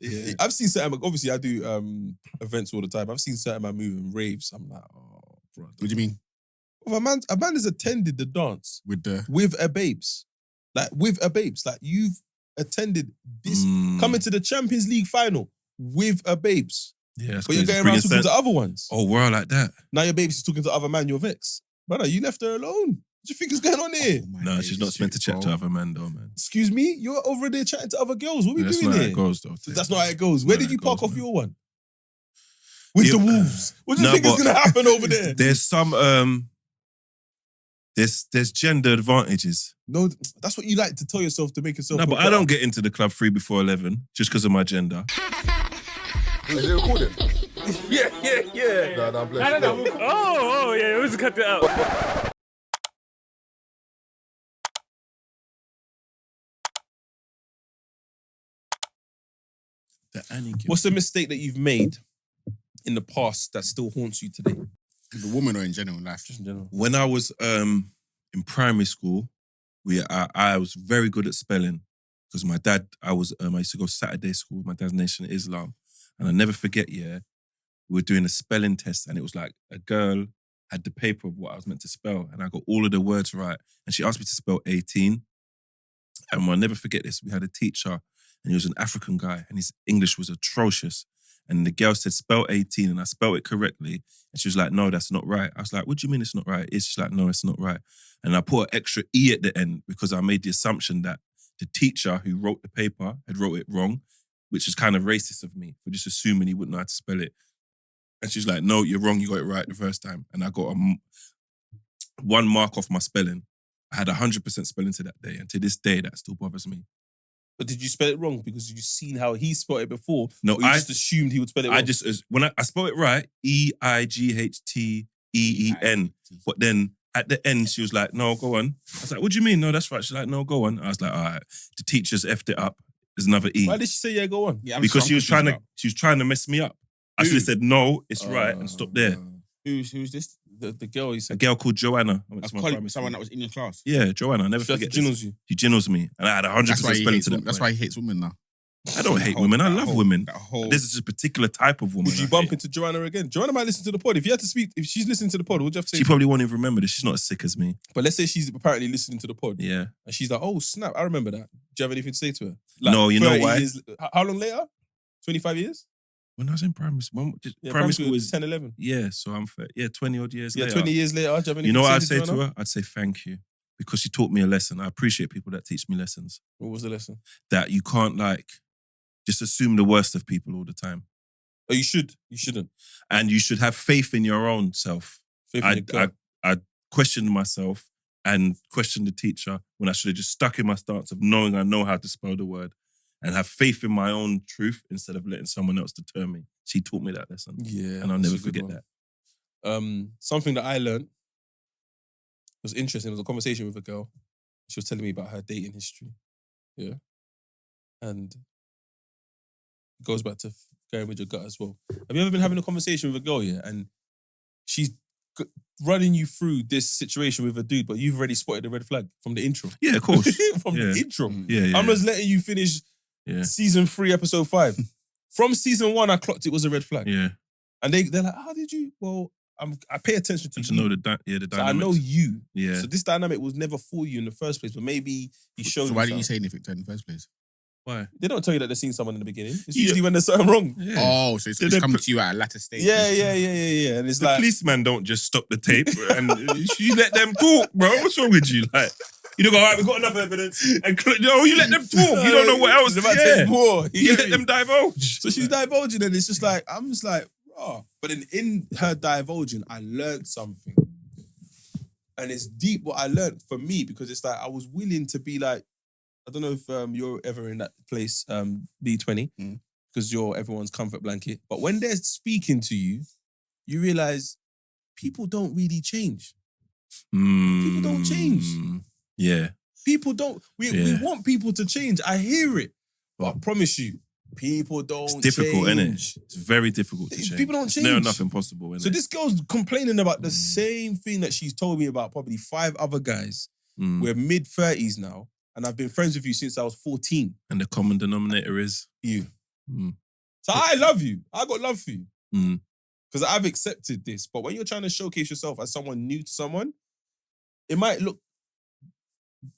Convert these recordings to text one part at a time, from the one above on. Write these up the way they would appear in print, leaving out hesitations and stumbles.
Yeah. I've seen certain, obviously I do events all the time. I've seen certain man moving raves. I'm like, oh, bro. What do you mean? Well, a man has attended the dance With a babes. Like, with a babes. Like, you've attended this, coming to the Champions League final with a babes. Yeah, but you're going around talking to other ones. Oh, wow, like that. Now your babes is talking to other man, you're vexed. Brother, you left her alone. What do you think is going on here? No, she's not meant to chat to other men though, man. Excuse me? You're over there chatting to other girls. What are we doing here? That's not how it goes, though. That's not how it goes. Where did you park off your one? With the wolves. What do you think is going to happen over there? There's some... There's gender advantages. No, that's what you like to tell yourself to make yourself. No, but I don't get into the club 3 before 11 just because of my gender. Is it recording? Yeah. No, I'm blessed. No. Oh, yeah, let's cut that out. What's the mistake that you've made in the past that still haunts you today? The woman or in general life? Just in general. When I was in primary school, I was very good at spelling because my dad, I used to go Saturday school with my dad's Nation of Islam. And I'll never forget, we were doing a spelling test and it was like a girl had the paper of what I was meant to spell and I got all of the words right. And she asked me to spell 18. And I'll never forget this. We had a teacher and he was an African guy and his English was atrocious. And the girl said, spell 18, and I spelled it correctly. And she was like, no, that's not right. I was like, what do you mean it's not right? She's like, no, it's not right. And I put an extra E at the end because I made the assumption that the teacher who wrote the paper had wrote it wrong, which is kind of racist of me for just assuming he wouldn't know how to spell it. And she's like, no, you're wrong. You got it right the first time. And I got 1 mark off my spelling. I had 100% spelling to that day. And to this day, that still bothers me. But did you spell it wrong because you've seen how he spelled it before? No, I just assumed he would spell it wrong. When I spelled it right, EIGHTEEN. But then at the end, she was like, no, go on. I was like, what do you mean? No, that's right. She's like, no, go on. I was like, all right, the teacher's effed it up. There's another E. Why did she say, yeah, go on? Yeah, because she was trying to mess me up. I should have said, no, it's right, and stop there. Who's this? The girl you said? A girl called Joanna. Someone that was in your class. Yeah, Joanna. I never forget this. Ginnels you. She ginnels me. And I had 100% spelling to that. That's why he hates women now. I don't hate women. I love women. This is a particular type of woman. Would you bump into Joanna again? Joanna might listen to the pod. If you had to speak, if she's listening to the pod, what would you have to say? She probably won't even remember this. She's not as sick as me. But let's say she's apparently listening to the pod. Yeah. And she's like, oh, snap, I remember that. Do you have anything to say to her? No, you know why? How long later? 25 years? When I was in primary school. Primary school was 10, 11. Yeah, so I'm 20 odd years later. 20 years later. Do you have anything you know to what I'd say say to her? I'd say thank you. Because she taught me a lesson. I appreciate people that teach me lessons. What was the lesson? That you can't just assume the worst of people all the time. Oh, you should. You shouldn't. And you should have faith in your own self. I questioned myself and questioned the teacher when I should have just stuck in my stance of knowing I know how to spell the word and have faith in my own truth instead of letting someone else deter me. She taught me that lesson. Yeah. And I'll never forget that. Something that I learned was interesting. It was a conversation with a girl. She was telling me about her dating history. Yeah. And it goes back to going with your gut as well. Have you ever been having a conversation with a girl, and she's running you through this situation with a dude, but you've already spotted the red flag from the intro? Yeah, of course. From the intro. Yeah. I'm just letting you finish season 3, episode 5. From season 1, I clocked it was a red flag. Yeah. And they're like, how did you? Well, I pay attention to know the dynamics. So I know you. Yeah. So this dynamic was never for you in the first place, but maybe he showed. So why didn't you say anything to her in the first place? Why? They don't tell you that they've seen someone in the beginning. It's usually when there's something wrong. Yeah. Oh, so it's coming to you at a latter stage. Yeah. And it's the policeman don't just stop the tape and you let them talk, bro. What's wrong with you? You don't go, all right, we've got enough evidence. And you let them talk. You don't know what else. More. You let them divulge. So she's divulging, and it's just like, I'm just like, oh. But in her divulging, I learned something. And it's deep what I learned for me, because it's like I was willing to be like, I don't know if you're ever in that place, B20, because you're everyone's comfort blanket. But when they're speaking to you, you realize people don't really change. People don't change. Yeah. People don't. We want people to change. I hear it. But I promise you, people don't change. It's difficult, isn't it? It's very difficult to change. People don't change. There's nothing possible, innit? So this girl's complaining about the same thing that she's told me about probably 5 other guys. We're mid-30s now. And I've been friends with you since I was 14. And the common denominator is? You. Mm. So I love you. I got love for you. Mm. Because I've accepted this. But when you're trying to showcase yourself as someone new to someone, it might look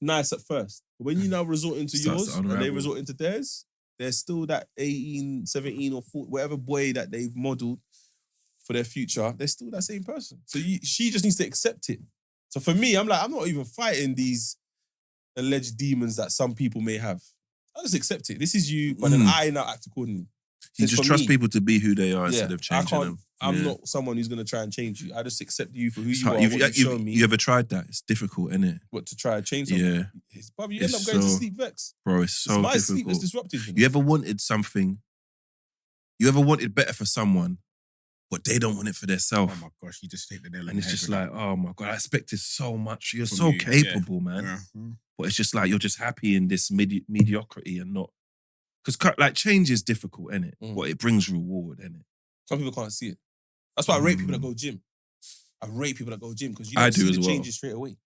nice at first. But when you now resort into Starts yours to and they unravel. resort into theirs, there's still that 18, 17 or 14, whatever boy that they've modeled for their future, they're still that same person. So she just needs to accept it. So for me, I'm not even fighting these alleged demons that some people may have. I just accept it. This is you, but then I now act accordingly. You It's just for trust me. people to be who they are instead of I changing can't. them. I'm Yeah. not someone who's going to try and change you. I just accept you for who It's you hard. are, what you've shown me. You ever tried that? It's difficult, isn't it? What, to try and change something? Yeah. But you end It's up going to so- sleep vexed. Bro, it's so My difficult. sleep is disrupted. You ever wanted something, you ever wanted better for someone, but they don't want it for Oh themselves. my gosh, you just hit the nail on And the it's head just with like, oh my God, I expected so much. You're From so you, capable, man. that. Yeah. But it's just like, you're just happy in this mediocrity and not. Because like change is difficult, innit? Mm. But it brings reward, innit? Some people can't see it. That's why I rate people that go gym. I rate people that go gym because you I don't do see as the well. changes straight away.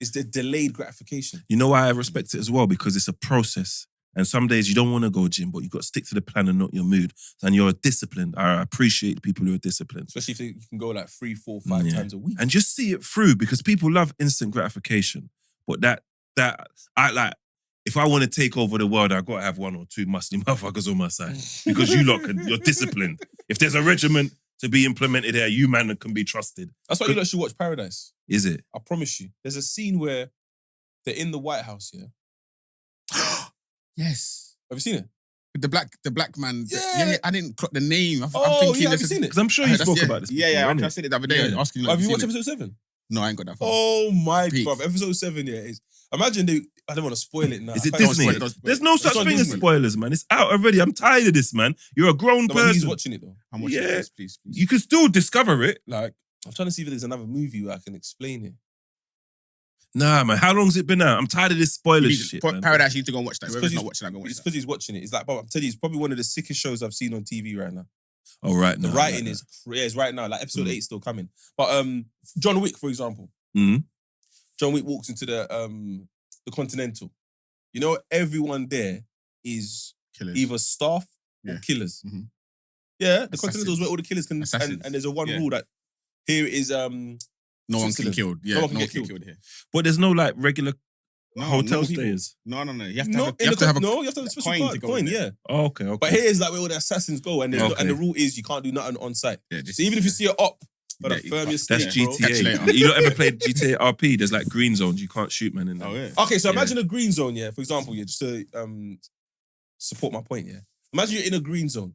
It's the delayed gratification. You know why I respect it as well? Because it's a process. And some days you don't want to go gym, but you've got to stick to the plan and not your mood. And you're disciplined. I appreciate people who are disciplined. Especially if you can go like 3, 4, 5 Yeah. times a week. And just see it through, because people love instant gratification. But I like, if I want to take over the world, I've got to have one or two muscly motherfuckers on my side. Because you're disciplined. If there's a regimen to be implemented here, you man can be trusted. That's why you lot should watch Paradise. Is it? I promise you. There's a scene where they're in the White House, yeah? Yes. Have you seen it? With the black man. Yeah. I didn't clock the name. I'm Oh, thinking yeah, have this you is- seen it? Because I'm sure I you heard that's- spoke about this. Yeah, before, innit? I said it the other day. Yeah. Asking you, Have you seen watched it? episode 7? No, I ain't got that far. Oh my Peak. God. Episode 7, yeah, is. Imagine I don't want to spoil it now. Is it I can't Disney? spoil it. Don't spoil it. There's no It's such on thing as Disney. spoilers, man. It's out already. I'm tired of this, man. You're a grown No, but he's person. watching it though. I'm watching Yeah. this, please. You can still discover it. Like, I'm trying to see if there's another movie where I can explain it. nah, man. How long's it been out? I'm tired of this spoiler shit, man. Paradise, you need to go and watch that. It's Whoever's 'cause not watching that, go and watch It's that. because he's watching it. It's like, but I'm telling you, it's probably one of the sickest shows I've seen on TV right now. Oh, right. The now, writing right is it's right now. Like episode 8 is still coming. But John Wick, for example. Mhm. John Wick walks into the Continental. You know, everyone there is Killers. either staff or Yeah. killers. Mhm. Yeah, the Assassins. Continental is where all the killers can. Assassins. And there's a one Yeah. rule that here is No one can Switzerland. killed. Yeah, No no one one can can get killed here. But there's no like regular No, hotel no people. stays. No. You have to no, have a, in you have to have a no, you have to have a special coin card, to go coin, in there. yeah. Oh, okay. But here is like where all the assassins go, and Okay. and the rule is you can't do nothing on site. Yeah, this So even if you see an op, but Yeah, a firm your That's state, bro. Catch you GTA. later. You don't ever played GTA RP? There's like green zones. You can't shoot, man. In there. Oh, yeah. Okay, so Yeah. imagine a green zone, yeah. For example, yeah, just to support my point, yeah. Imagine you're in a green zone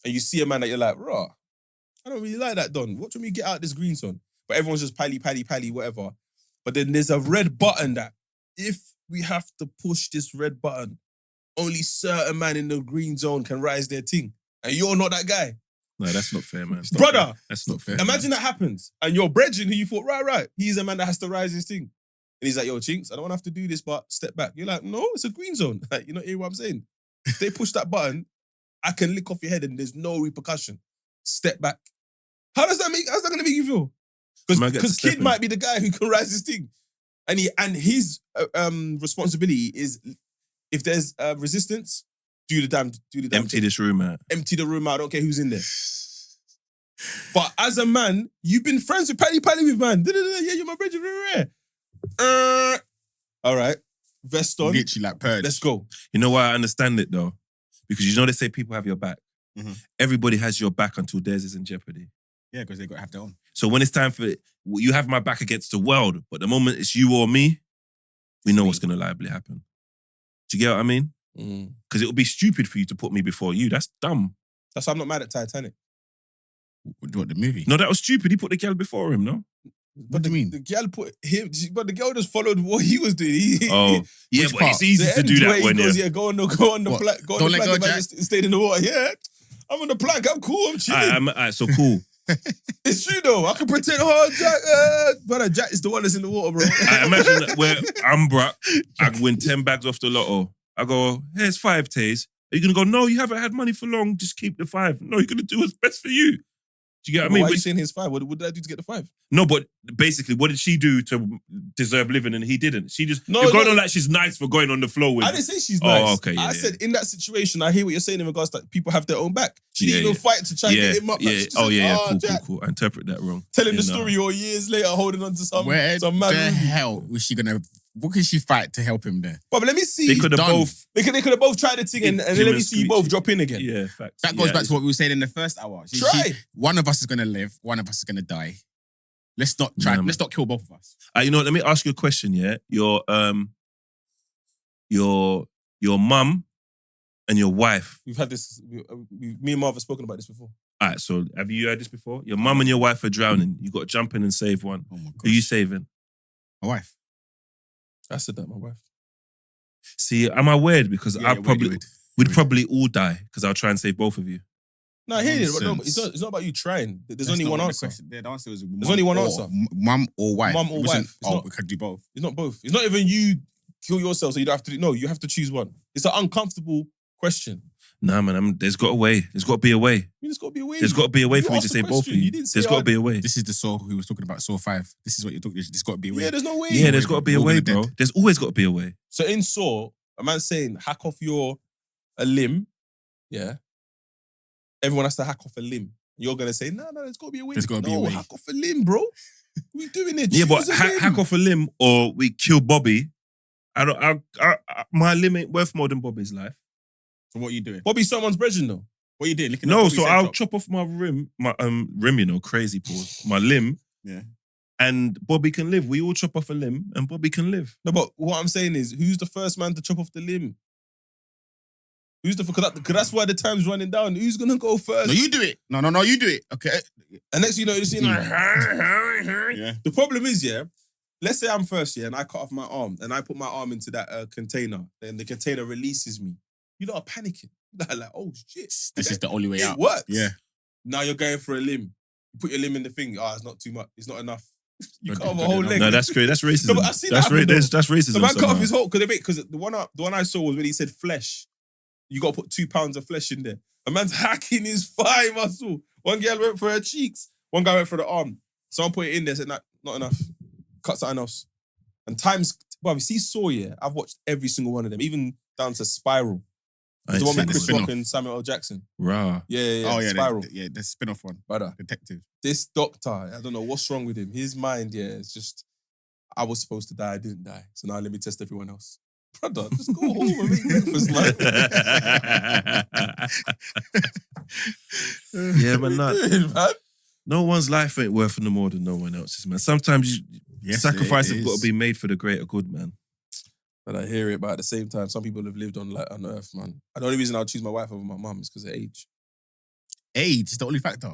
and you see a man that you're like, rah, I don't really like that, Don. What do you mean get out this green zone? But everyone's just pally, whatever. But then there's a red button that if we have to push this red button, only certain man in the green zone can rise their thing. And you're not that guy. No, that's not fair, man. It's not Brother, fair. That's not fair. imagine that happens. And your brethren who you thought, right, he's a man that has to rise his thing. And he's like, yo, Chinks, I don't want to have to do this, but step back. You're like, no, it's a green zone. Like, you not hear what I'm saying? If they push that button, I can lick off your head and there's no repercussion. Step back. How's that going to make you feel? Man gets Because to step Kid in. might be the guy who can rise his thing. And his responsibility is, if there's resistance, do the damn Empty thing. this room, man. Empty the room out. I don't care who's in there. But as a man, you've been friends with Paddy with man. Yeah, you're my brother. All right. Vest on. Literally like purge. Let's go. You know why I understand it though? Because you know they say people have your back. Mhm. Everybody has your back until theirs is in jeopardy. Yeah, because they got to have their own. So when it's time for it, you have my back against the world, but the moment it's you or me, we know what's going to liably happen. Do you get what I mean? Because it would be stupid for you to put me before you. That's dumb. That's why I'm not mad at Titanic. What, the movie? No, that was stupid. He put the girl before him, no? What do you mean? The girl put him, but the girl just followed what he was doing. Oh, yeah, Which but part? it's easy The to end do where that he when goes, you're... go on the What? plank. Go on Don't the let plank. go, The man Jack. just stayed in the water. Yeah, I'm on the plank. I'm cool. I'm chilling. Alright, so cool. It's true though. I can pretend hard, Jack. Brother, Jack is the one that's in the water, bro. I imagine that where I'm Brock, I win 10 bags off the lotto. I go, here's 5 Tays. Are you going to go, no, you haven't had money for long. Just keep the 5. No, you're going to do what's best for you. Do you get what I But mean? why are you Which- saying he's 5? What did I do to get the 5? no, but basically, what did she do to deserve living and he didn't? She just No, you're going no. on like she's nice for going on the floor with. I didn't say she's Oh, nice. okay, yeah, I yeah. said in that situation, I hear what you're saying in regards to people have their own back. She Yeah, didn't even yeah. fight to try and get him up. Like, Yeah. she just Oh said, yeah. "Oh, Jack," Cool. I interpret that wrong. telling the Yeah, nah. story or years later holding on to some Where man. the Ruby. hell was she gonna? What can she fight to help him there? But let me see. They could have done. both. They could have both tried the thing and Jim then let me and see you both Screechy. drop in again. Yeah, facts. That goes Yeah, back to what we were saying in the first hour. Try. One of us is gonna live. One of us is gonna die. Let's not try. Nah, Let's not kill both of us. You know what? Let me ask you a question. Yeah, your mum and your wife. We've had this. Me and Marv have spoken about this before. All right. So have you heard this before? Your mum and your wife are drowning. You got to jump in and save one. Oh my god. Who you saving? My wife. I said that, my wife. See, am I weird? Because Yeah, I yeah, probably weird. we'd probably all die because I'll try and save both of you. No, I hear you, but no, Nonsense. it's not about you trying. There's That's only not one what the answer. question- The answer was There's only one answer. Mum or wife. Mum or It wasn't, wife. It's Oh, not- we could do both. It's not both. It's not even you kill yourself, so you don't have to. No, you have to choose one. It's an uncomfortable question. Nah, man. There's got a way. There's got to be a way. You just got to be aware. There's got to be a way You for me to asked the save both of question. you. You didn't say There's got to I'd- be a way. This is the Saw who was talking about Saw 5. This is what you're talking. There's got to be a way. Yeah, there's no way. Yeah, there's got to be a We're way, gonna bro. dead. There's always got to be a way. So in Saw, a man saying hack off a limb. Yeah. Everyone has to hack off a limb. You're gonna say no, there's got to be a way. There's gotta be a No, way. hack off a limb, bro. We doing it. Yeah, but Choose a limb. hack off a limb or we kill Bobby. My limb ain't worth more than Bobby's life. So what are you doing? Bobby's someone's brethren though. What are you doing? No, so I'll chop off my rim, you know, crazy pause, my limb, Yeah. and Bobby can live. We all chop off a limb, and Bobby can live. No, but what I'm saying is, who's the first man to chop off the limb? Who's the because that's why the time's running down. Who's gonna go first? No, you do it. No, you do it. Okay. And next, you know, you're seeing like, Yeah. The problem is, yeah. Let's say I'm first, yeah, and I cut off my arm, and I put my arm into that container, and the container releases me. You lot are panicking. Like, oh shit, This is the only way it out. works. Yeah. Now you're going for a limb. You put your limb in the thing. It's not too much. It's not enough. You Don't cut off do a it, whole don't do leg. No, that's great. That's racism. No, but I've seen that's that happen, that's racism. The man cut off somehow. his whole because the one I saw was when he said flesh. You got to put 2 pounds of flesh in there. A man's hacking his thigh muscle. One girl went for her cheeks. One guy went for the arm. Someone put it in there. Said, nah, not enough. Cut something else. And times, well, you see Saw, yeah. I've watched every single one of them, even down to Spiral. I The ain't one seen with Chris this. Rock and Samuel L. Jackson. Rah. Yeah. Oh, yeah. Spiral. The spin-off one. Brother, Detective. this doctor, I don't know what's wrong with him. His mind, yeah, it's just, I was supposed to die, I didn't die. So now let me test everyone else. Brother, just go home and make breakfast, man. Yeah, but What are you doing, man? no one's life ain't worth no more than no one else's, man. Sometimes sacrifice have got to be made for the greater good, man. But I hear it, but at the same time, some people have lived on earth, man. And the only reason I'll choose my wife over my mum is because of age. Age is the only factor.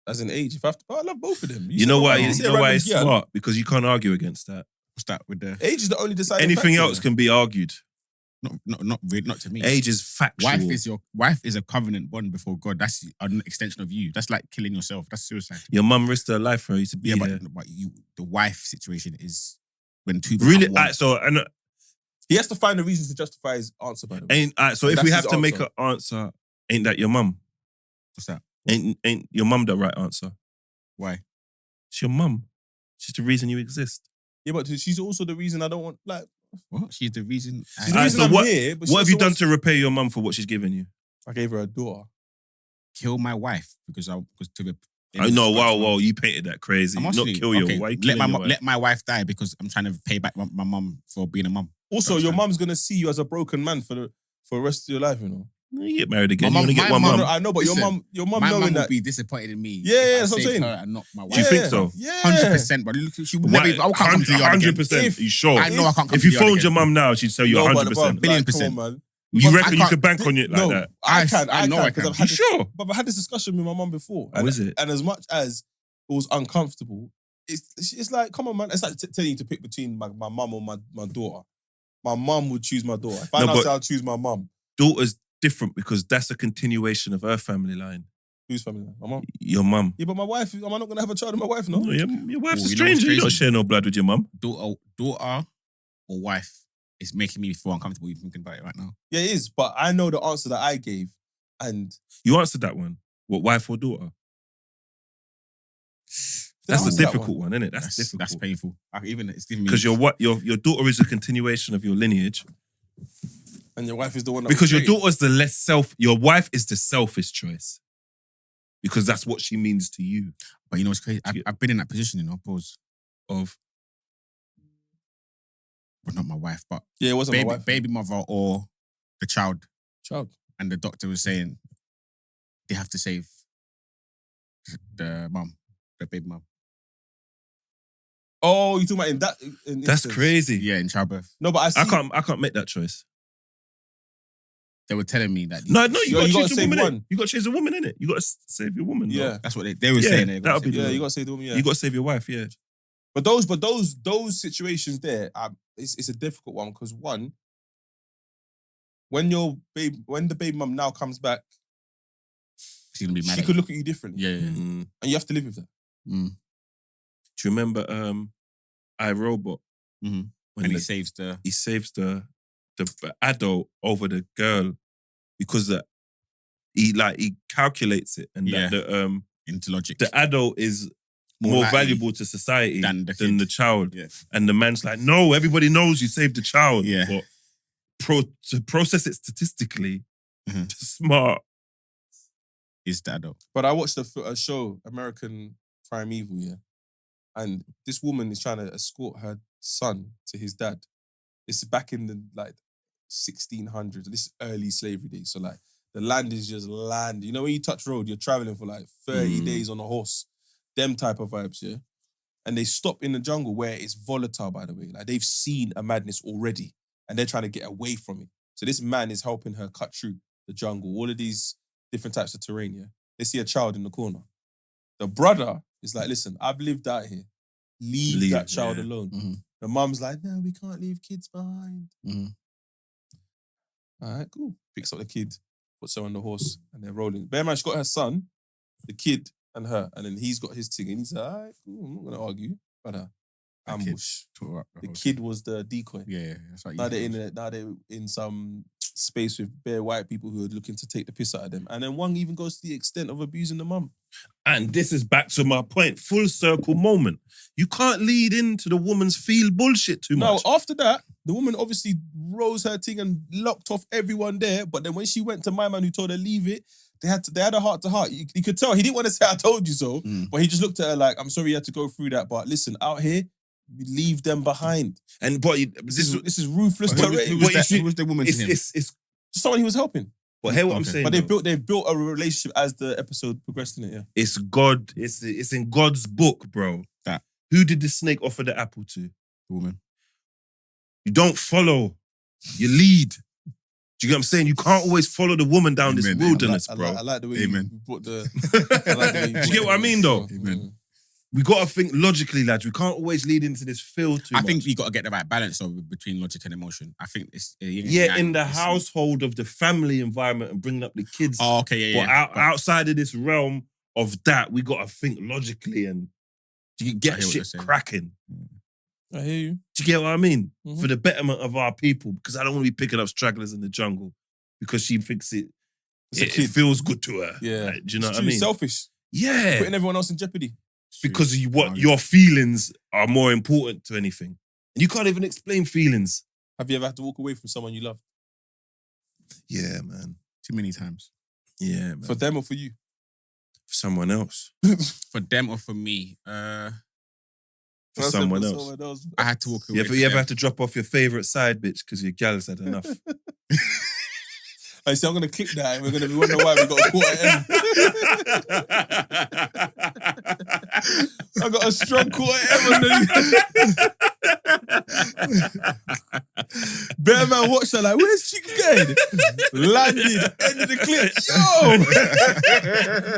As in age. If I have to, I love both of them. You know why? You You see know a why random it's girl, smart? Because you can't argue against that. What's that with the... Age is the only deciding Anything factor, else can be argued. Not really, not to me. Age is factual. Wife is a covenant bond before God. That's an extension of you. That's like killing yourself. That's suicide. Your mum risked her life for you to be Yeah, there. but the wife situation is when two Really? become one. He has to find a reason to justify his answer, by the way. So if That's we his have to make answer. an answer, ain't that your mum? What's that? Ain't your mum the right answer? Why? It's your mum. She's the reason you exist. Yeah, but she's also the reason I don't want, like, What? She's the reason. she's the Alright, reason so I'm what- here. But What have you done to repay your mum for what she's given you? I gave her a daughter. Kill my wife because to the. I know. Wow. You painted that crazy. I'm Not asking you, kill your okay, wife. let my wife die because I'm trying to pay back my mum for being a mum. Also, That's your fine. mum's gonna see you as a broken man for the rest of your life, you know. You get married again. My You mum- want to get my one mum- mum. I know, but Listen, your mum My knowing mum will that. be disappointed in me. Yeah, if I that's what I'm saved saying. her and not my wife. Do you think so? Yeah. 100%, but look, she would never. I can't come to the yard again. 100%. You sure? I know I can't come If to you the yard phoned again. your mum now, she'd tell you No, but 100%. Billion come on, percent. man. You But reckon I you can't- could bank on it like No, that? I I know I because can. I've had You sure? But I've had this discussion with my mum before. Oh, is it? And as much as it was uncomfortable, it's like, come on, man. It's like telling you to pick between my mum or my daughter. My mum would choose my daughter. If I No, now but- say I'll choose my mum, Daughter's different because that's a continuation of her family line. whose family? My mum. Your mum. Yeah, but my wife, am I not going to have a child with my wife, no? No, your wife's a Oh, you know what's stranger. You don't crazy? share no blood with your mum. Daughter or wife is making me feel uncomfortable even thinking about it right now. Yeah, it is. But I know the answer that I gave. And You answered that one. What, wife or daughter? That's a answer that difficult one, isn't it? That's difficult. That's painful. Even it's giving me Because your daughter is a continuation of your lineage. And your wife is the one that Because your created. daughter's your wife is the selfish choice. Because that's what she means to you. But you know what's crazy? I've been in that position, you know, pause. Of But not my wife, but Yeah, it wasn't my wife. baby mother or the child. And the doctor was saying they have to save the mum, the baby mum. Oh, you talking about in that? that's instance? crazy. Yeah, in childbirth. No, but I can't make that choice. They were telling me that. No, you Yo, got you to gotta choose a save woman. one. Innit? You got to choose a woman, innit? You got to save your woman. Yeah. Bro. That's what they were Yeah, saying. that'll be Yeah, you gotta save the woman. Yeah, You got to save your wife. Yeah. But those situations there, it's a difficult one because one, when the baby mum now comes back, She's gonna be mad. she at could you. look at you differently, Yeah. and you have to live with that. Mm. Do you remember iRobot? Mm-hmm. When And he saves the. he saves the adult over the girl because he calculates it and Yeah. that Into logic. the adult is more likely valuable to society than than the the kid. child. Yeah. And the man's like, no, everybody knows you saved the child. Yeah. But to process it statistically, Mhm. smart. Is the adult. But I watched a show, American Primeval, yeah, and this woman is trying to escort her son to his dad. It's back in the 1600s, this early slavery days. So like the land is just land. You know when you touch road, you're traveling for like 30 days on a horse. Them type of vibes, yeah. And they stop in the jungle where it's volatile, by the way. Like they've seen a madness already and they're trying to get away from it. So this man is helping her cut through the jungle, all of these different types of terrain, yeah. They see a child in the corner. The brother is like, listen, I've lived out here. Leave that child alone. Mm-hmm. The mum's like, no, we can't leave kids behind. Mm-hmm. All right, cool. Picks up the kid, puts her on the horse, and they're rolling. Bear man, she's got her son, the kid, and her, and then he's got his thing, and he's like, all right, cool, I'm not gonna argue. But ambush. The kid was the decoy. Yeah, that's right. Now they're in some space with bare white people who are looking to take the piss out of them. And then one even goes to the extent of abusing the mum. And this is back to my point, full circle moment. You can't lead into the woman's feel bullshit too much. No, after that, the woman obviously rose her thing and locked off everyone there. But then when she went to my man who told her leave it, they had a heart to heart. You could tell he didn't want to say I told you so, but he just looked at her like, I'm sorry you had to go through that. But listen, out here, we leave them behind. And This is ruthless. Who was the woman to him? it's Someone he was helping. but hear what I'm Okay. saying. But though. they've built a relationship as the episode progressed in it, yeah. It's God. It's in God's book, bro. That. Who did the snake offer the apple to? The woman. You don't follow. You lead. Do you get what I'm saying? You can't always follow the woman down this Amen. wilderness, I bro. like the way you Amen. brought the... I like the way Do you get what I mean, though? Amen. We got to think logically, lads. We can't always lead into this feel too I much. think you got to get the right balance between logic and emotion. I think it's in the household of the family environment and bringing up the kids. Oh, okay, But outside of this realm of that, we got to think logically and you I get hear what you're shit saying. cracking. I hear you. Do you get what I mean? Mhm. For the betterment of our people, because I don't want to be picking up stragglers in the jungle because she thinks it feels good to her. Yeah. Like, do you know It's what I mean? selfish. Yeah. Putting everyone else in jeopardy. Because your feelings are more important to anything. And you can't even explain feelings. Have you ever had to walk away from someone you love? Yeah, man. Too many times. Yeah, man. For them or for you? For someone else. For them or for me, For someone else. I had to walk away. You ever have to drop off your favourite side bitch because your gal's had enough? I say I'm gonna click that and we're gonna be wondering why we got a quarter M. I got a strong quarter M on the... Bear man watched that like, where's Chicken going? Landed, end of the clip.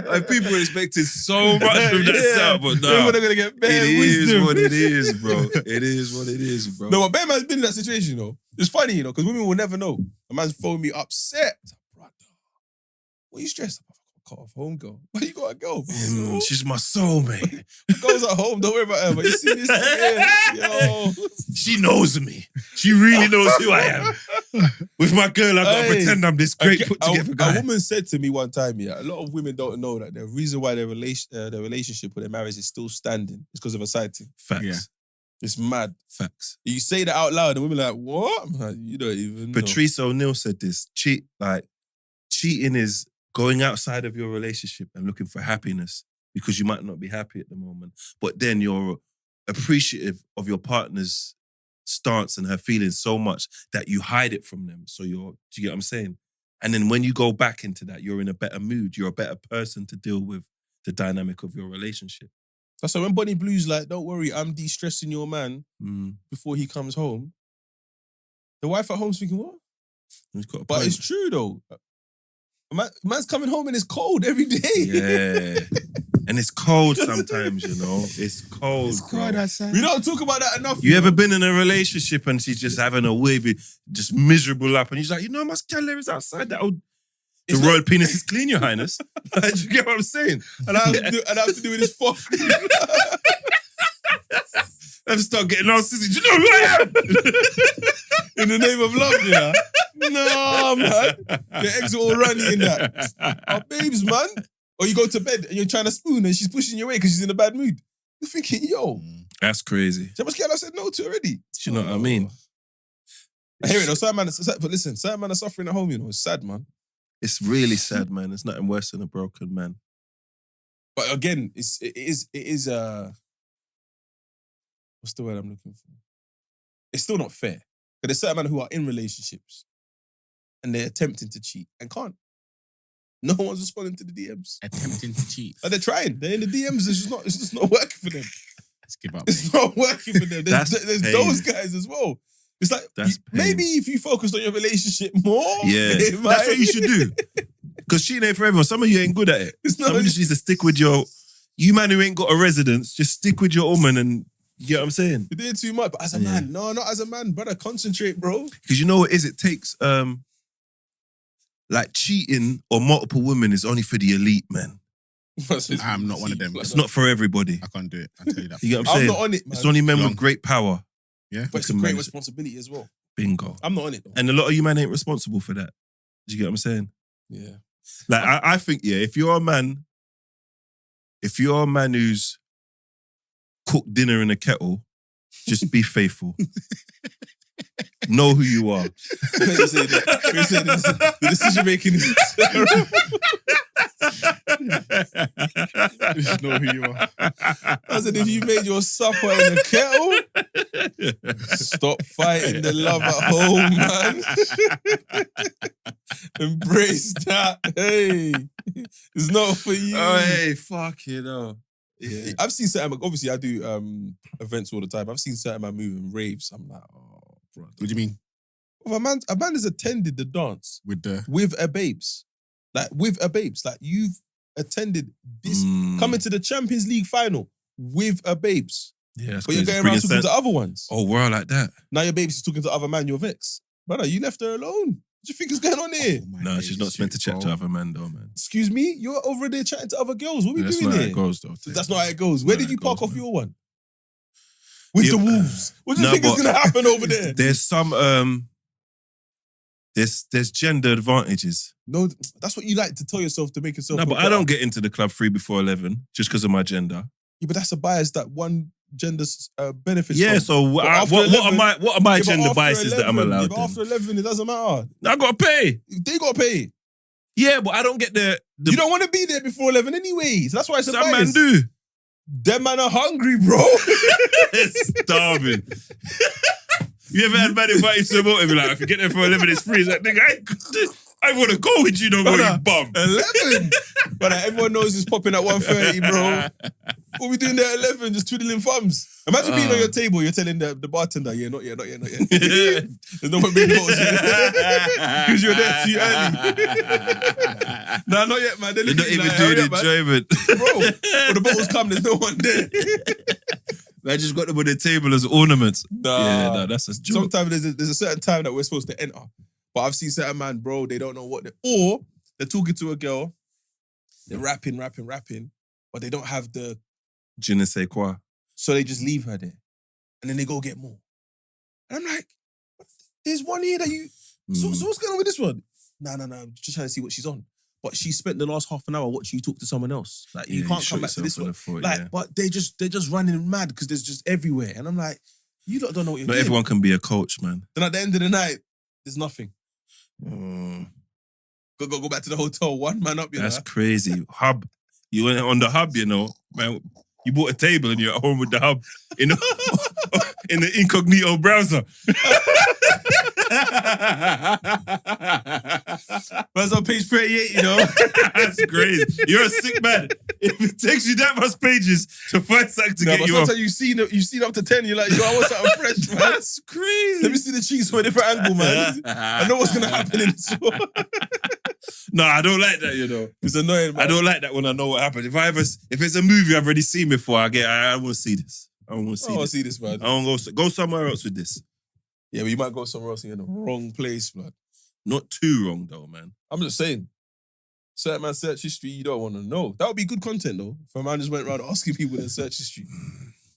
Yo! Like, people expected so much from that sound, but no. We're gonna get bare It wisdom. is what it is, bro. It is what it is, bro. No, but Bear man's been in that situation, you know. It's funny, you know, because women will never know. A man's phoned me upset. Brother, what are you stressed about? I got off home, girl. Why you got to go? She's my soulmate. Girl's at home, don't worry about her. But you see this today? Yo. She knows me. She really knows who I am. With my girl, I gotta Hey, pretend I'm this great put together A guy. woman said to me one time, yeah, a lot of women don't know that the reason why their relationship or their marriage is still standing is because of a side thing. Facts. Yeah. It's mad. Facts. You say that out loud, and women are like, what? I'm like, you don't even know. Patrice O'Neill said this. Cheating is going outside of your relationship and looking for happiness because you might not be happy at the moment. But then you're appreciative of your partner's stance and her feelings so much that you hide it from them. So do you get what I'm saying? And then when you go back into that, you're in a better mood. You're a better person to deal with the dynamic of your relationship. That's why when Bonnie Blue's like, don't worry, I'm de-stressing your man before he comes home. The wife at home's thinking, what? He's got a But point. it's true though. Man's coming home and it's cold every day. Yeah. And it's cold sometimes, you know. It's cold. It's bro. cold outside. We don't talk about that enough. You ever been in a relationship and she's just having a wavy, just miserable up, and he's like, you know how much calories is outside that old... The It's royal penis is clean, your highness. Do you get what I'm saying? And I have to do with this fuck. I have to start getting narcissistic. Do you know who I am? In the name of love, yeah. No, man. Your eggs are all runny in that. Oh, babes, man. Or you go to bed and you're trying to spoon and she's pushing you away because she's in a bad mood. You're thinking, yo, That's crazy. how much girl I said no to already? Do you know what I mean? I hear it though. But listen, certain man are suffering at home, you know. It's sad, man. It's really sad, man. There's nothing worse than a broken man. But again, it is what's the word I'm looking for? It's still not fair. But there's certain men who are in relationships and they're attempting to cheat and can't. No one's responding to the DMs. Attempting to cheat. Like they're trying. They're in the DMs. It's just not working for them. Let's give up. It's not working for them. There's That's those guys as well. It's like maybe if you focused on your relationship more, Yeah. it That's might- what you should do. Because cheating ain't for everyone. Some of you ain't good at it. It's not- Some of you just need to stick with you man who ain't got a residence, just stick with your woman and you get what I'm saying? You're doing too much. But as a man, no, not as a man, brother. Concentrate, bro. Because you know what it is? It takes like cheating on multiple women is only for the elite, man. I'm not one of them. It's not for everybody. I can't do it. I tell you that. You get what I'm saying? I'm not on it, man. It's only men Young. with great power. Yeah. But it's a can great manage it. responsibility as well. Bingo. I'm not on it though. And a lot of you man ain't responsible for that. Do you get what I'm saying? Yeah. Like I think, yeah, if you're a man who's cooked dinner in a kettle, just be faithful. Know who you are. You say that. You say this. The decision making is terrible. Just know who you are. I said, if you made your supper in a kettle, stop fighting the love at home, man. Embrace that. Hey, it's not for you. Oh, hey, fuck you know. Yeah. I've seen certain, obviously I do events all the time. I've seen certain man moving raves. I'm like, oh, bro. What do you mean? Well, a man has attended the dance With the... with a babes. Like, with a babes. Like, you've attended this, coming to the Champions League final with a babes. Yeah, that's But you're crazy. going Bring around a talking sense- to other ones. Oh, world like that. Now your babes is talking to other man, your vex. Brother, you left her alone. What do you think is going on here? Oh my No, she's not days, meant to chat bro. to other men though, man. Excuse me? You're over there chatting to other girls. What are we That's doing not how here? it goes though. That's not how it goes. Where Not did how you it park goes, off man. your one? With Yeah, the wolves. What do you think is but going to happen over there? There's some there's gender advantages. No, that's what you like to tell yourself to make yourself No, feel but I better. don't get into the club 3 before 11 just because of my gender. Yeah, but that's a bias that one gender benefits Yeah, from. so But what after are 11 my Yeah, but gender after biases that I'm 11, allowed? Yeah, but after 11, it doesn't matter. I gotta pay. They got to pay. Yeah, but I don't get the You don't want to be there before 11 anyway. So that's why it's a some man bias. do. Them man are hungry, bro. Starving. You ever had man invite you to a motor? Be like, if you get there for 11, it's free. It's like, nigga, I want to go with you, no more, you bum. 11? But everyone knows it's popping at 1:30, bro. What we doing there at 11? Just twiddling thumbs. Imagine being on your table, you're telling the bartender, yeah, not yet. There's no more being bottles because you're there too early. Nah, not yet, man. They're You're looking not at you even like, doing hurry up, man. enjoyment. Bro, when the bottles come, there's no one there. I just got them on the table as ornaments. Nah. Yeah, no, that's a joke. Sometimes there's a certain time that we're supposed to enter. But I've seen certain man, bro, they don't know what or they're talking to a girl, they're rapping, but they don't have the, Je ne sais quoi. so they just leave her there. And then they go get more. And I'm like, there's one here that you, So what's going on with this one? No, just trying to see what she's on. But she spent the last half an hour watching you talk to someone else. Like you can't come back to this one. But they're just running mad because there's just everywhere. And I'm like, you lot don't know what you're doing. Not everyone can be a coach, man. Then at the end of the night, there's nothing. Go back to the hotel. One man up, That's crazy. Hub. You went on the hub, man. You bought a table and you're at home with the hub in the incognito browser. That's on page 38, That's crazy. You're a sick man. If it takes you that much pages to find something to get you off. Sometimes you've seen up to 10, you're like, I want something fresh, man. That's crazy. Let me see the cheeks from a different angle, man. I know what's going to happen in this one. No, I don't like that, It's annoying, man. I don't like that when I know what happened. If it's a movie I've already seen before, I want to see this. I want to see this, man. I want to go somewhere else with this. Yeah, but you might go somewhere else and you're in the wrong place, man. Not too wrong, though, man. I'm just saying. Certain man search history you don't want to know. That would be good content, though. If a man just went around asking people their search history.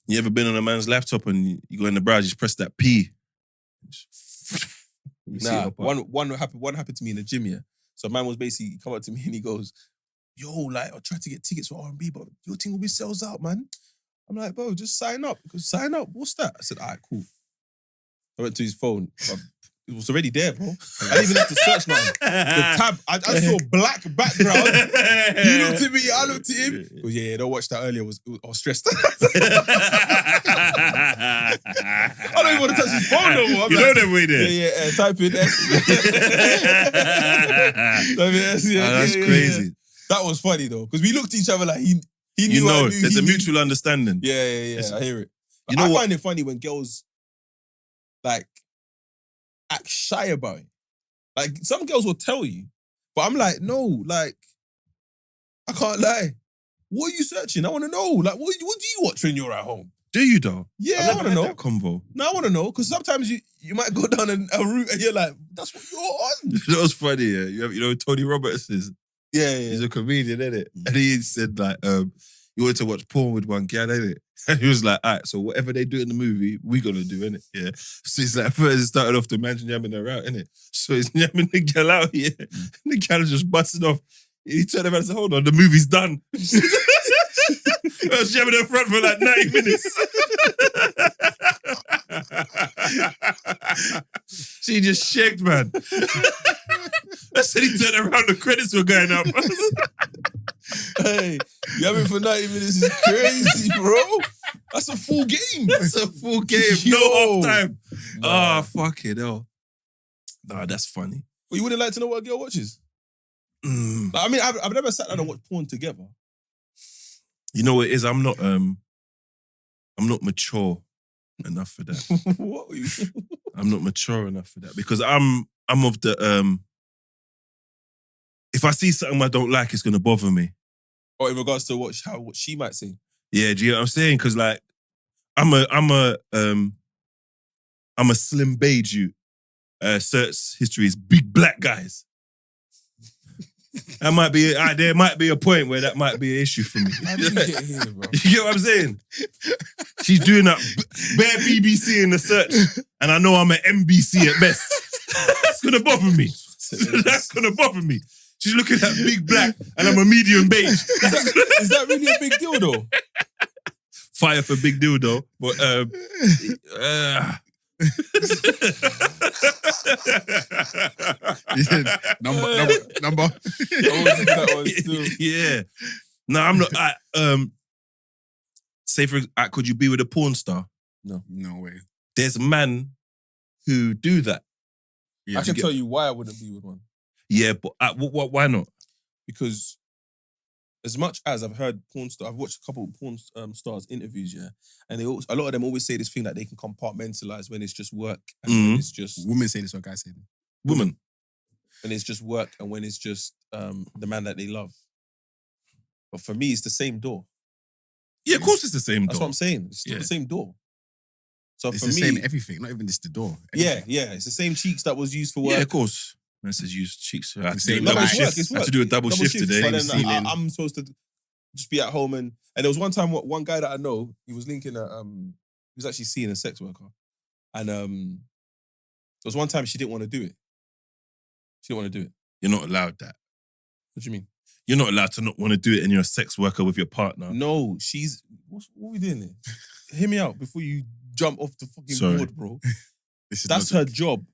You ever been on a man's laptop and you go in the browser, you just press that P? Nah, one happened to me in the gym, yeah. So a man was basically, he come up to me and he goes, yo, like, I tried to get tickets for R&B, but your thing will be sells out, man. I'm like, bro, just sign up. He goes, sign up? What's that? I said, all right, cool. I went to his phone. It was already there, bro. I didn't even have to search nothing. The tab, I saw black background. He looked at me, I looked at him. He goes, yeah, don't watch that earlier. I was stressed. I don't even want to touch his phone no more. You know that way there. Yeah, type in S. Type in S, yeah. That's crazy. That was funny though, because we looked at each other like he knew. There's a mutual understanding. Yeah. I hear it. I find it funny when girls like act shy about it. Like some girls will tell you, but I'm like, no, like I can't lie. What are you searching? I want to know. Like, what do you watch when you're at home? Do you though? Yeah, I want to know. That convo. No, I want to know because sometimes you might go down a route and you're like, that's what you're on. That was funny. Yeah, you know Tony Roberts is. Yeah. He's a comedian, innit? And he said like, you wanted to watch porn with one guy, innit? And he was like, all right, so whatever they do in the movie, we gonna do, innit? Yeah. So he's like, first it started off the man yamming her out, innit? So he's yamming the girl out here. And the girl is just busting off. He turned around and said, hold on, the movie's done. I was jamming her front for like 90 minutes. She just shaked, man. I said he turned around, the credits were going up. Hey, yamming for 90 minutes is crazy, bro. That's a full game. That's a full game. No off time. Fucking hell. Nah, that's funny. Well, you wouldn't like to know what a girl watches? Like, I mean, I've never sat down and watched porn together. You know what it is? I'm not mature enough for that. What are you? I'm not mature enough for that because I'm of the if I see something I don't like, it's gonna bother me. Or in regards to what she might say. Yeah, do you know what I'm saying? Because like I'm a slim beige youth. Search history is big black guys. There might be a point where that might be an issue for me. How did you get here, bro? You get what I'm saying? She's doing that bare BBC in the search, and I know I'm an NBC at best. That's gonna bother me. That's gonna bother me. She's looking at big black, and I'm a medium beige. Is that really a big deal, though? Fire for big deal, though. But number. That one still. Yeah. No, I'm not. Say could you be with a porn star? No way. There's men who do that. Yeah, I can tell you why I wouldn't be with one. Yeah, but why not? Because as much as I've heard porn stars, I've watched a couple of porn stars interviews, yeah, and a lot of them always say this thing that they can compartmentalize when it's just work and when it's just women say this or guys say this. Women. When it's just work and when it's just the man that they love. But for me, it's the same door. Yeah, of course it's the same door. That's what I'm saying. It's still the same door. So it's for the me, same everything, not even just the door. Everything. Yeah. It's the same cheeks that was used for work. Yeah, of course. Man says use cheeks. I have to do a Same double light. shift. It's I have work. to do a double shift today. So then I'm supposed to just be at home and there was one time one guy that I know, he was linking he was actually seeing a sex worker. And there was one time she didn't want to do it. She don't want to do it. You're not allowed that. What do you mean? You're not allowed to not want to do it and you're a sex worker with your partner. No, she's... What are we doing there? Hear me out before you jump off the fucking Sorry. board, bro. That's her job.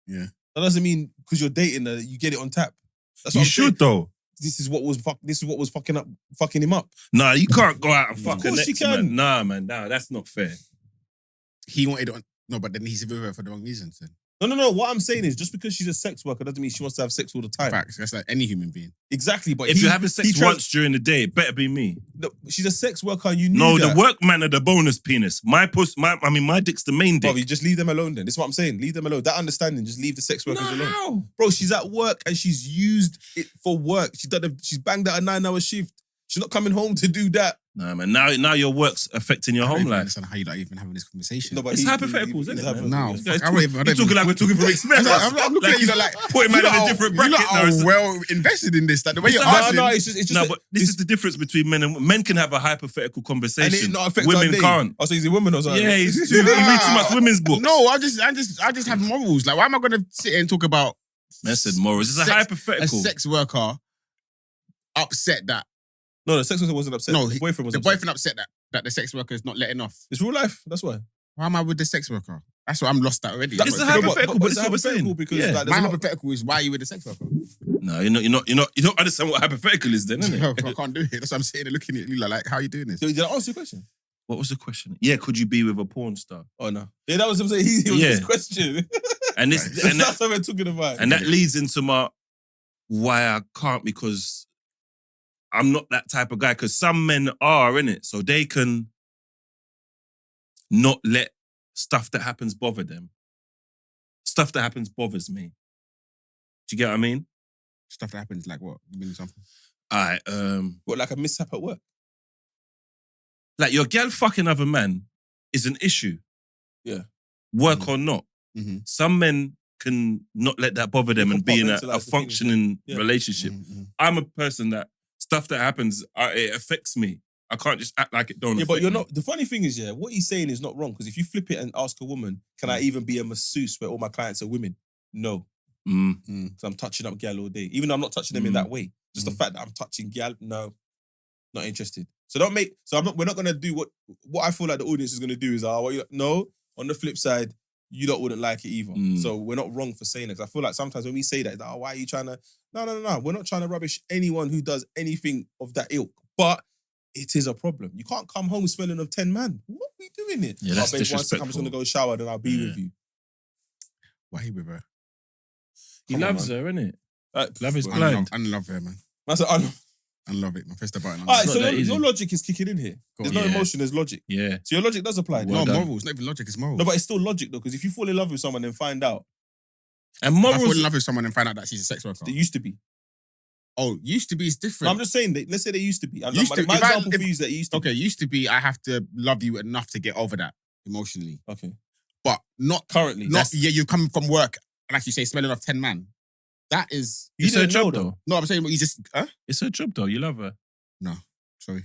Yeah. That doesn't mean because you're dating her, you get it on tap. That's what You I'm should saying. though. This is what was fucking him up. Nah, you can't go out and Of fuck the course you next can. man. Nah, that's not fair. He wanted it on. No, but then he's with her for the wrong reasons. Then No. What I'm saying is just because she's a sex worker doesn't mean she wants to have sex all the time. facts. That's like any human being. Exactly, but If you're having he sex once during the day, it better be me. No, she's a sex worker and you knew No, that. the workman are the bonus penis. My dick's the main dick. Bro, you just leave them alone then. This is what I'm saying. Leave them alone. That understanding, just leave the sex workers alone. No. Bro, she's at work and she's used it for work. She's banged out a 9-hour shift. She's not coming home to do that. Nah, man. Now your work's affecting your I don't home even life. understand how you not even having this conversation. No, but It's hypotheticals, isn't it, man? No, Yeah, fuck, I don't even- I don't You're talking even- like we're talking from experience. I'm looking at you like putting man you in a lot different are- bracket you lot now. are well invested in this. Like the way you're No, answering. it's just No, but this is the difference between men and women. Men can have a hypothetical and conversation. it not affect Women our day. can't. Oh, so he's a woman or something? Yeah, you read too much women's books. No, I just have morals. Like, why am I going to sit here and talk about Man said morals. It's a sex- hypothetical. a sex worker upset that No, the sex worker wasn't upset. No, the boyfriend was the upset. boyfriend upset that the sex worker is not letting off? It's real life. That's why. Why am I with the sex worker? That's why I'm lost at already. It's a But- hypothetical, but it's this is what we're saying. hypothetical because Yeah. like, My there's a lot- hypothetical is why are you with the sex worker? No, you don't understand what hypothetical is then, innit? I can't do it. That's what I'm saying. They're looking at you like, how are you doing this? Did I answer your question? What was the question? Yeah, could you be with a porn star? Oh no. Yeah, that was what I'm saying. He was Yeah. his question. And this and That's that, what we're talking about. and that leads into my why I can't, because I'm not that type of guy. Because some men are, innit? So they can not let stuff that happens bother them. Stuff that happens bothers me. Do you get what I mean? Stuff that happens like what? You mean something? Alright, What, like a mishap at work? like your gal fucking other man is an issue. Yeah. Work or not. Mm-hmm. Some men can not let that bother them They and be in a compartmentalize the things, functioning yeah. relationship. Mm-hmm. I'm a person that stuff that happens, it affects me. I can't just act like it don't Yeah, affect but you're me. not. The funny thing is, yeah, what he's saying is not wrong because if you flip it and ask a woman, can I even be a masseuse where all my clients are women? No, Mm. because I'm touching up gal all day. Even though I'm not touching them in that way, just the fact that I'm touching gal, no, not interested. So don't make. So I'm not. We're not gonna do what I feel like the audience is gonna do is no. On the flip side, you lot wouldn't like it either. Mm. So we're not wrong for saying it. 'Cause I feel like sometimes when we say that, it's like, why are you trying to? No. We're not trying to rubbish anyone who does anything of that ilk. But it is a problem. You can't come home smelling of 10 man. What are we doing it? Yeah, that's babe, 1 second, I'm just disrespectful. gonna go shower, then I'll be Yeah. with you. Why he with her? He Come on, loves her, innit? Like, Love is well, blind. I love her, man. I said, I love it. I press the button. all right, not so that easy. your logic is kicking in here. Go There's on. no Yeah. emotion, there's logic. Yeah. So your logic does apply. Well no done. morals. Not even logic. It's morals. No, but it's still logic though, because if you fall in love with someone and find out, And If I fall morals, in love with someone and find out that she's a sex worker. they used to be. Oh, used to be is No, different. I'm just saying, let's say they used to be. And Used to- my if I- example if- for you is that it used to Okay, used to be I have to love you enough to get over that emotionally, be. Okay. but not Currently. you're coming from work and like you say smelling of 10 man. That is You it's her didn't know job though. though. no. I'm saying, but you just It's her job though. You love her. sorry.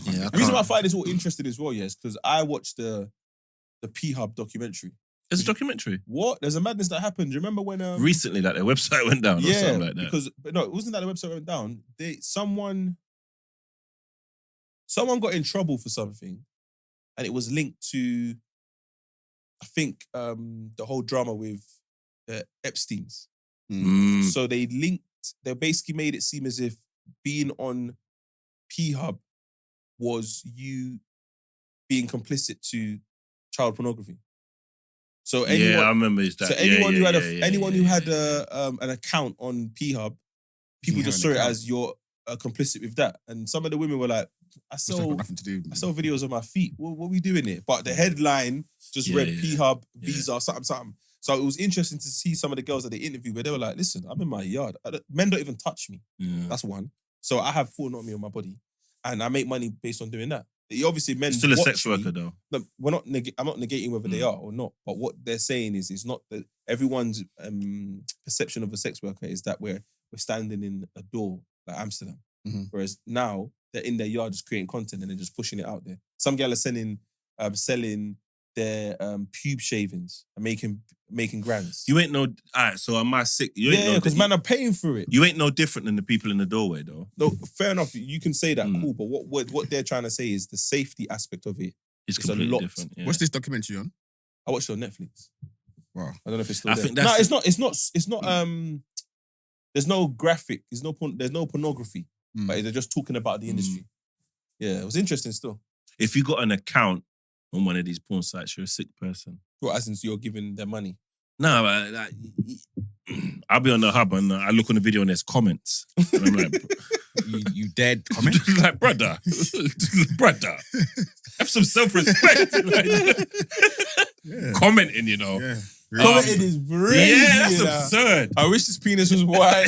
Yeah. The reason why I find this all interesting as well, yeah, is because I watched the P-Hub documentary. It's a documentary. What? There's a madness that happened. Do you remember when Recently, like their website went down or yeah, something like that. because but no, it wasn't that the website went down. Someone got in trouble for something, and it was linked to, I think, the whole drama with Epstein's. Mm. So they basically made it seem as if being on P-Hub was you being complicit to child pornography. So anyone, Yeah, I remember that. so anyone who had an account on P-Hub, people You just have saw an it account. as you're complicit with that. And some of the women were like, I It's got saw nothing to do. videos of my feet. What are we doing here? But the headline just Yeah, read yeah. P-Hub, Yeah. visa, something. So it was interesting to see some of the girls that they interviewed where they were like, listen, I'm in my yard. Men don't even touch me. Yeah. That's one. So I have full anatomy on my body. And I make money based on doing that. Obviously, men Still a watch sex me. worker though. No, I'm not negating whether they are or not. But what they're saying is, it's not that everyone's perception of a sex worker is that we're standing in a door like Amsterdam. Mhm. Whereas now they're in their yard just creating content and they're just pushing it out there. Some gal are selling their pube shavings and making grands. You ain't no. Alright, so am I sick? You ain't Yeah, because man are paying for it. You ain't no different than the people in the doorway, though. No, fair enough. You can say that, cool. But what they're trying to say is the safety aspect of it. It's a completely lot. different. Yeah. What's this documentary on? I watched it on Netflix. Wow. I don't know if it's still I there. think No, that's- it's not. There's no graphic. There's no pornography. But they're just talking about the industry. Yeah, it was interesting still. If you got an account on one of these porn sites, you're a sick person. Well, as in you're giving them money. No, like, I'll be on the hub and I look on the video and there's comments. And I'm like, You dead comment? like, brother, have some self-respect. Commenting, you know. Yeah. Commenting is crazy. Yeah, that's you know. absurd. I wish this penis was white.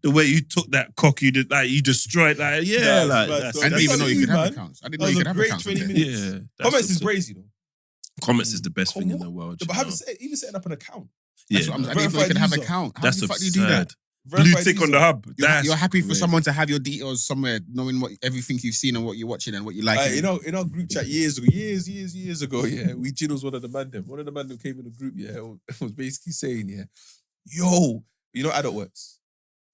The way you took that cock, you did, like, you destroyed, like, yeah, Nah, like, but that's, I didn't that's even know you could have man. accounts. I didn't That know you was could a have great accounts. 20 on there. minutes. yeah. that's Comments is absurd. crazy though. Comments is the best thing in What? the world. But you know? even setting up an account. Yeah, That's what I'm no, saying. I didn't know you could have an Verified account. How that's the fuck do you absurd. do that? Blue Verified tick on user. the hub. You're happy for great. someone to have your details somewhere, knowing what everything you've seen and what you're watching and what you like. In our group chat years ago, yeah, we Gino's one of the man them. One of the man them came in the group, yeah, was basically saying, yeah, yo, you know Adult Works?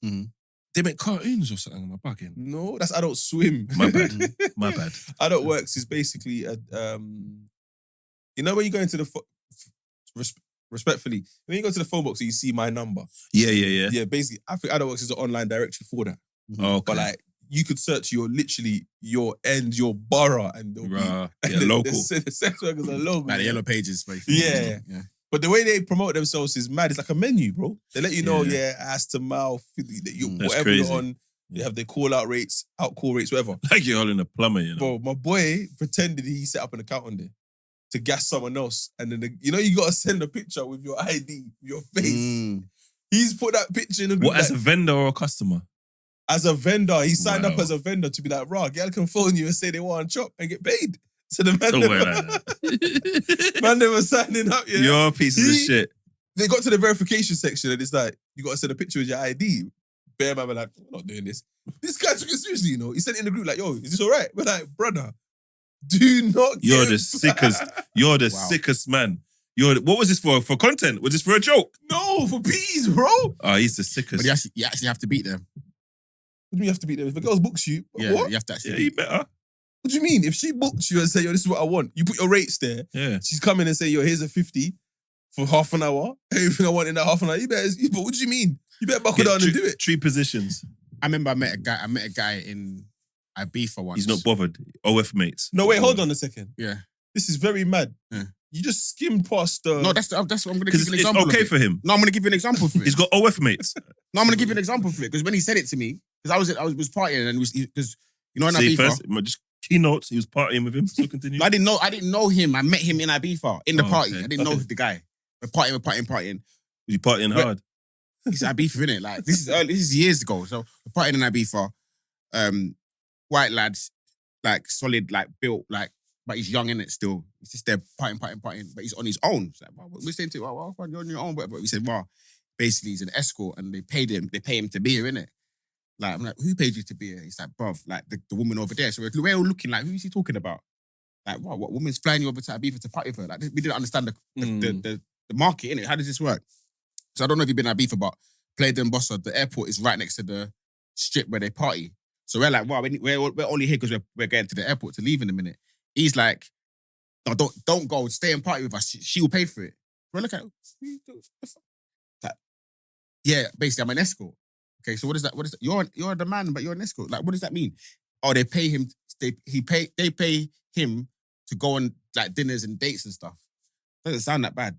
They make cartoons or something. Am I bugging? No, that's Adult Swim. My bad. My bad. Adult Works is basically a you know when you go into the respectfully, when you go to the phone box and you see my number. Yeah. Basically, I think Adult Works is an online directory for that. Okay. But like you could search your end, your borough, and they'll Bruh. be, Yeah, local. The sex workers are local. Like the yellow pages, basically. Yeah. But the way they promote themselves is mad. It's like a menu, bro. They let you know, ass to mouth, That's whatever crazy. you're on. They have their call out rates, out call rates, whatever. Like you're holding a plumber, you know. Bro, my boy pretended he set up an account on there to gas someone else. And then, you got to send a picture with your ID, your face. He's put that picture in the group. What, as a vendor or a customer? As a vendor. He signed up Wow. as a vendor to be like, raw, girl can phone you and say they want to chop and get paid. So the man, Somewhere like that. man, they were signing up, yeah. You're pieces of shit. They got to the verification section and it's like, you got to send a picture with your ID. Bear man, we're like, we're not doing this. This guy took it seriously, He sent it in the group like, yo, is this all right? We're like, brother, do not You're get the sickest. You're the sickest man. What was this for? For content? Was this for a joke? No, for peas, bro. What Oh, he's the sickest. But you actually have to beat them. do you mean you have to beat them? If a girl books you, Yeah, what? you have to actually Yeah, beat you better. What do you mean? If she books you and say, yo, this is what I want, you put your rates there, Yeah. she's coming and say, yo, here's a 50 for half an hour. Everything I want in that half an hour. But what do you mean? You better buckle down and do it. 3 positions. I remember I met a guy in Ibiza once. He's not bothered. OF mates. No, wait, hold on a second. Yeah. This is very mad. Yeah. You just skimmed past the... No, that's what I'm going to give Because you an it's example okay of it. for him. No, I'm going to give you an example for it. He's got OF mates. No, I'm going to give you an example for it. Because when he said it to me, because I was partying and because in See, Ibiza, first, just keynotes. He was partying with him. So continue. I didn't know him. I met him in Ibiza in the Oh, party. okay. I didn't know the guy. We're partying. You partying But- hard. It's Ibiza, innit? Like this is years ago. So we're partying in Ibiza. White lads, like solid, like built, like, but he's young in it still. He's just there partying, but he's on his own. It's like, we're saying to him, you're on your own, but we said, basically he's an escort and they pay him to be here, innit? Like, I'm like, who paid you to be here? He's like, bruv, like the woman over there. So we're all looking like, who is he talking about? Like, what woman's flying you over to Ibiza to party with her? Like, we didn't understand the market, innit? How does this work? So I don't know if you've been at Ibiza, but Playa de Embosa, the airport is right next to the strip where they party. So we're like, we're only here because we're going to the airport to leave in a minute. He's like, no, don't go, stay and party with us. She will pay for it. We're looking at, like, yeah, basically I'm an escort. Okay, so what is that? You're the man, but you're an escort. Like, what does that mean? Oh, they pay him. They pay him to go on like dinners and dates and stuff. Doesn't sound that bad.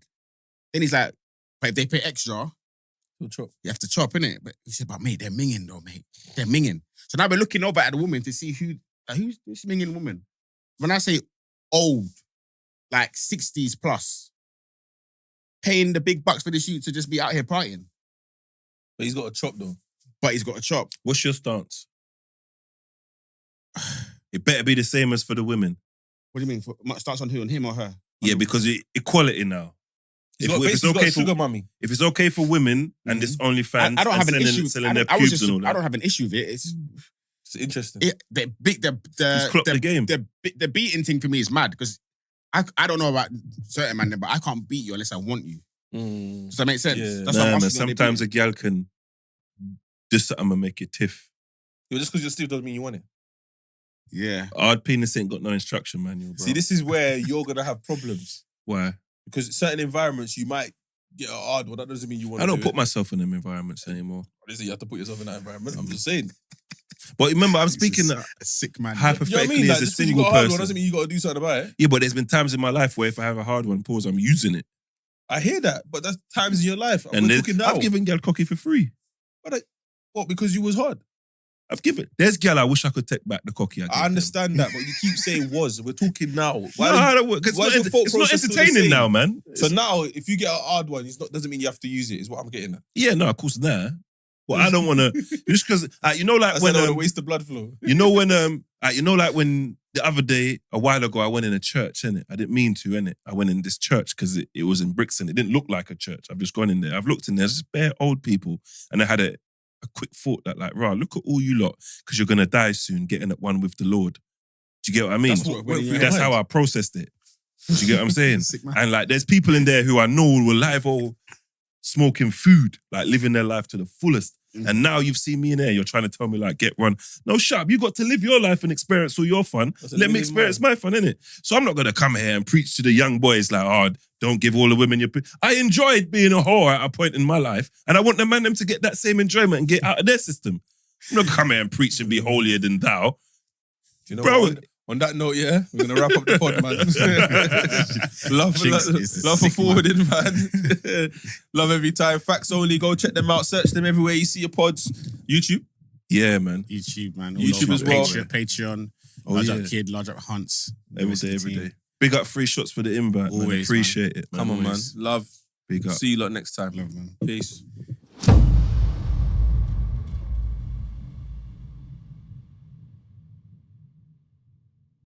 Then he's like, but if they pay extra, you have to chop, innit? But he said, but mate, they're minging though, mate. They're minging. So now we're looking over at the woman to see who's this minging woman. When I say old, like 60s plus, paying the big bucks for the shoot to just be out here partying. But he's got a chop though. But he's got a chop. What's your stance? It better be the same as for the women. What do you mean? Starts on who? On him or her? Yeah, because equality now. He's got sugar mummy. If it's okay for women and this OnlyFans, I don't have an issue. selling their pubes and all that. I don't have an issue with it. It's It's interesting. The clocked the game. The beating thing for me is mad because I don't know about certain man, but I can't beat you unless I want you. Does that make sense? Yeah. That's what I'm man, asking when they sometimes beat a gal can do something and make it tiff. Just because you're stiff doesn't mean you want it. you. Yeah. Hard penis ain't got no instruction manual, bro. See, this is where you're gonna have problems Why? because certain environments you might get a hard one. That doesn't mean you want. I don't do put it. myself in them environments anymore. Obviously, you have to put yourself in that environment. I'm just saying. But remember, I'm This speaking is a sick man. You know what I hypothetically mean? Like, as a just 'cause you single got a hard one person. doesn't mean you got to do something about it. Yeah, but there's been times in my life where if I have a hard one, pause, I'm using it. I hear that, but that's times in your life. And We're then talking now. I've given gal cocky for free. What? Because you was hard. I've given. There's gal I wish I could take back the cocky. I understand that, but you keep saying was. We're talking now. Why I don't work? It's why not, is your thought it's not process still the entertaining same? now, man. So now, if you get a hard one, it's not doesn't mean you have to use it. Is what I'm getting at. Yeah, no, of course not. But I don't want to. Just because you know, like That's when when to waste the blood flow. you know when the other day a while ago I went in a church, innit? I didn't mean to, innit? I went in this church because it was in Brixton. It didn't look like a church. I've just gone in there. I've looked in there. There's just bare old people, and I had a quick thought that like, rah, look at all you lot because you're gonna die soon, getting at one with the Lord. Do you get what I mean? That's what went through your That's mind. how I processed it. Do you get what I'm saying? Sick man. And like, there's people in there who I know were live all smoking food, like living their life to the fullest. And now you've seen me in there, you're trying to tell me like, get one. No, shut up. You got to live your life and experience all your fun. That's a Let me living experience my fun, innit? So I'm not going to come here and preach to the young boys like, oh, don't give all the women your... I enjoyed being a whore at a point in my life, and I want the man them to get that same enjoyment and get out of their system. I'm not going to come here and preach and be holier than thou. Do you know Bro. what? On that note, yeah, we're gonna wrap up the pod, man. love for forwarding, man. Love every time. Facts only. Go check them out. Search them everywhere you see your pods. YouTube. Yeah, man. YouTube, man. All YouTube over. as well. Patreon. Oh, Large yeah. Up Kid, Large Up Hunts. Every day. Big up 3 shots for the invite, man. Always, Appreciate it, man. Come on, man. Always. Love. Big up. See you lot next time. Love, man. Peace.